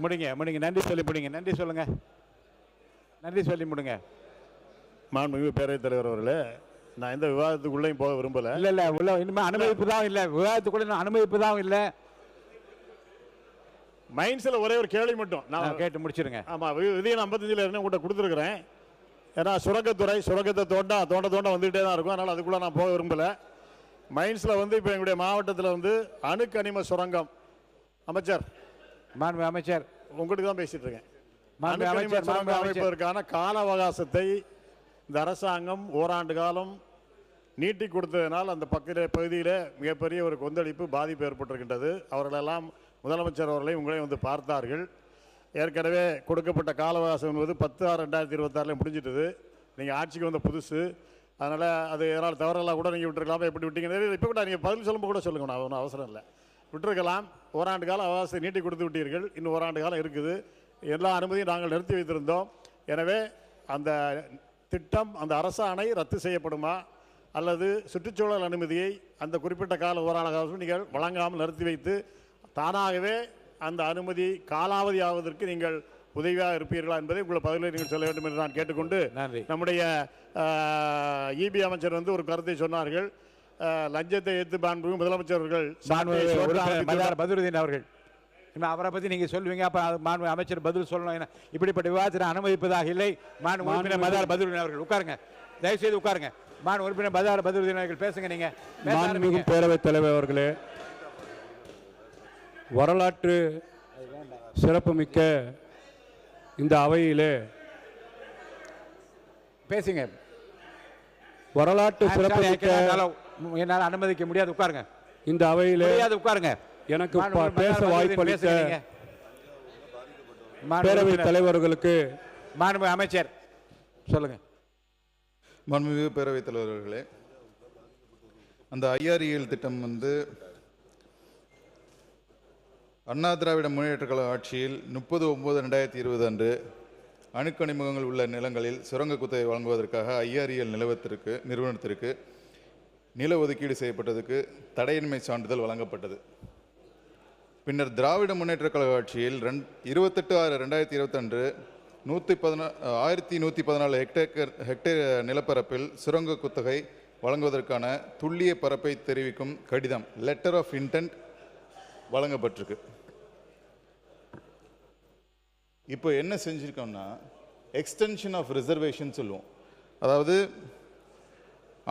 முடிங்க முடிங்க. நன்றி சொல்லி முடிங்க. நன்றி சொல்லுங்க. நன்றி சொல்லி முடிங்க. மாண்புமிகு பேரவைத் தலைவர் அவர்களே, நான் எந்த விவாதத்துக்குள்ளேயும் போக விரும்பல. இல்ல இல்ல உள்ள இனிமே அனுமதிப்பு தான் இல்ல. விவாதத்துக்குள்ள அனுமதிப்பு தான் இல்ல. மைண்ட்ஸ்ல ஒரே ஒரு கேள்வி மட்டும் நான் கேட்டு முடிச்சிருங்க. ஆமா, விதியை 55 உங்கள்கிட்ட கொடுத்துருக்கிறேன். ஏன்னா சுரங்கத்துறை சுரங்கத்தை தோண்ட வந்துகிட்டே தான் இருக்கும். அதனால அதுக்குள்ள நான் போக விரும்பல. மைன்ஸ்ல வந்து இப்போ எங்களுடைய மாவட்டத்தில் வந்து அணுக்கனிம சுரங்கம் அமைச்சர் மாண்பு அமைச்சர் உங்களுக்கு தான் பேசிட்டு இருக்கேன். மாண்பு அமைச்சர் சுரங்கம் அமைப்பதற்கான கால அவகாசத்தை இந்த அரசாங்கம் ஓராண்டு காலம் நீட்டி கொடுத்ததனால் அந்த பகுதியில் மிகப்பெரிய ஒரு கொந்தளிப்பு பாதிப்பு ஏற்பட்டிருக்கின்றது. அவர்களெல்லாம் முதலமைச்சர் அவர்களையும் உங்களையும் வந்து பார்த்தார்கள். ஏற்கனவே கொடுக்கப்பட்ட கால அவகாசம் என்பது 10/6/2026 முடிஞ்சிட்டது. நீங்கள் ஆட்சிக்கு வந்த புதுசு, அதனால் அது ஏதாவது தவறெல்லாம் கூட நீங்கள் விட்டுருக்கலாமா, எப்படி விட்டீங்க இப்போ கூட நீங்கள் பதில் சொல்லும்போது கூட சொல்லுங்க, நான் ஒன்றும் அவசரம் இல்லை, விட்டுருக்கலாம். ஓராண்டு காலம் அவகாசத்தை நீட்டி கொடுத்து விட்டீர்கள். இன்னும் ஓராண்டு காலம் இருக்குது. எல்லா அனுமதியும் நாங்கள் நிறுத்தி வைத்திருந்தோம். எனவே அந்த திட்டம், அந்த அரசாணை ரத்து செய்யப்படுமா அல்லது சுற்றுச்சூழல் அனுமதியை அந்த குறிப்பிட்ட கால ஓராண்டு காலம் நீங்கள் வழங்காமல் நிறுத்தி வைத்து தானாகவே அந்த அனுமதி காலாவதி ஆவதற்கு நீங்கள் உதவியாக இருப்பீர்களா என்பதை உங்கள் பதிலை நீங்கள் சொல்ல வேண்டும் என்று நான் கேட்டுக்கொண்டு, நம்முடைய இபி அமைச்சர் வந்து ஒரு கருத்தை சொன்னார்கள். லஞ்சத்தை ஏற்று மாண்புமிகு முதலமைச்சர் அவர்கள் பத்ருதீன் அவர்கள் அவரை பற்றி நீங்கள் சொல்லுவீங்க. அப்போ மாண்பு அமைச்சர் பதில் சொல்லணும். இப்படிப்பட்ட விவாதத்தை அனுமதிப்பதாக இல்லை. மாண்பு உறுப்பினர் மதார் பத்ருதீன் அவர்கள் உட்காருங்க, தயவுசெய்து உட்காருங்க. மாண்பு உறுப்பினர் மதார் பத்ருதீன் அவர்கள் பேசுங்க. நீங்கள் மாண்புமிகு பேரவைத் தலைவர் அவர்களே, வரலாற்று சிறப்புமிக்க இந்த அவையிலே பேசுங்க. வரலாற்று சிறப்புமிக்க என்னால் அனுமதிக்க முடியாது. உட்காருங்க. இந்த அவையிலே உட்காருங்க. எனக்கு பேச வாய்ப்பளித்த பேரவைத் தலைவர்களுக்கு மாண்பு அமைச்சர் சொல்லுங்க. மாண்புமிகு பேரவைத் தலைவர்களே, அந்த ஐஆர்இஎல் திட்டம் வந்து அண்ணா திராவிட முன்னேற்ற கழக ஆட்சியில் 30/9/2020 அன்று அணுக்கனிமங்கள் உள்ள நிலங்களில் சுரங்க குத்தகை வழங்குவதற்காக ஐஆர்இஎல் நிறுவனத்திற்கு நில ஒதுக்கீடு செய்யப்பட்டதுக்கு தடையின்மை சான்றிதழ் வழங்கப்பட்டது. பின்னர் திராவிட முன்னேற்ற கழக ஆட்சியில் 28/6/2020 அன்று 1114 ஹெக்டேர் நிலப்பரப்பில் சுரங்க குத்தகை வழங்குவதற்கான துல்லிய பரப்பை தெரிவிக்கும் கடிதம் லெட்டர் ஆஃப் இன்டென்ட் வழங்கப்பட்டிருக்கு. இப்போ என்ன செஞ்சிருக்கோம்னா எக்ஸ்டென்ஷன் ஆஃப் ரிசர்வேஷன் சொல்லுவோம். அதாவது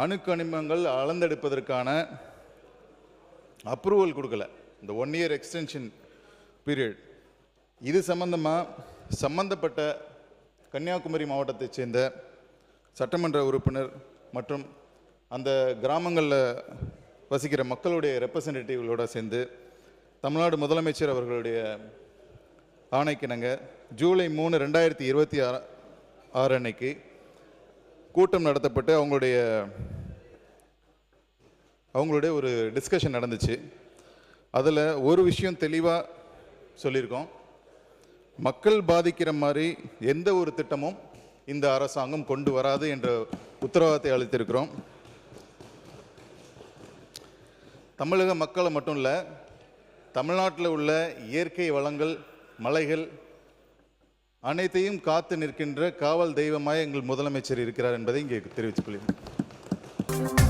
அணுக்கனிமங்கள் அளந்தெடுப்பதற்கான அப்ரூவல் கொடுக்கல, இந்த 1 இயர் எக்ஸ்டென்ஷன் பீரியட். இது சம்பந்தப்பட்ட கன்னியாகுமரி மாவட்டத்தைச் சேர்ந்த சட்டமன்ற உறுப்பினர் மற்றும் அந்த கிராமங்களில் வசிக்கிற மக்களுடைய ரெப்ரசன்டேட்டிவ்களோடு சேர்ந்து தமிழ்நாடு முதலமைச்சர் அவர்களுடைய ஆணைக்கிணங்க ஜூலை 3, 2026 அன்னைக்கு கூட்டம் நடத்தப்பட்டு அவங்களுடைய ஒரு டிஸ்கஷன் நடந்துச்சு. அதில் ஒரு விஷயம் தெளிவாக சொல்லியிருக்கோம். மக்கள் பாதிக்கிற மாதிரி எந்த ஒரு திட்டமும் இந்த அரசாங்கம் கொண்டு வராது என்ற உத்தரவாதத்தை அளித்திருக்கிறோம். தமிழக மக்களை மட்டும் இல்லை, தமிழ்நாட்டில் உள்ள இயற்கை வளங்கள், மலைகள் அனைத்தையும் காத்து நிற்கின்ற காவல் தெய்வமாய் எங்கள் முதலமைச்சர் இருக்கிறார் என்பதை இங்கே தெரிவித்துக் கொள்கிறேன்.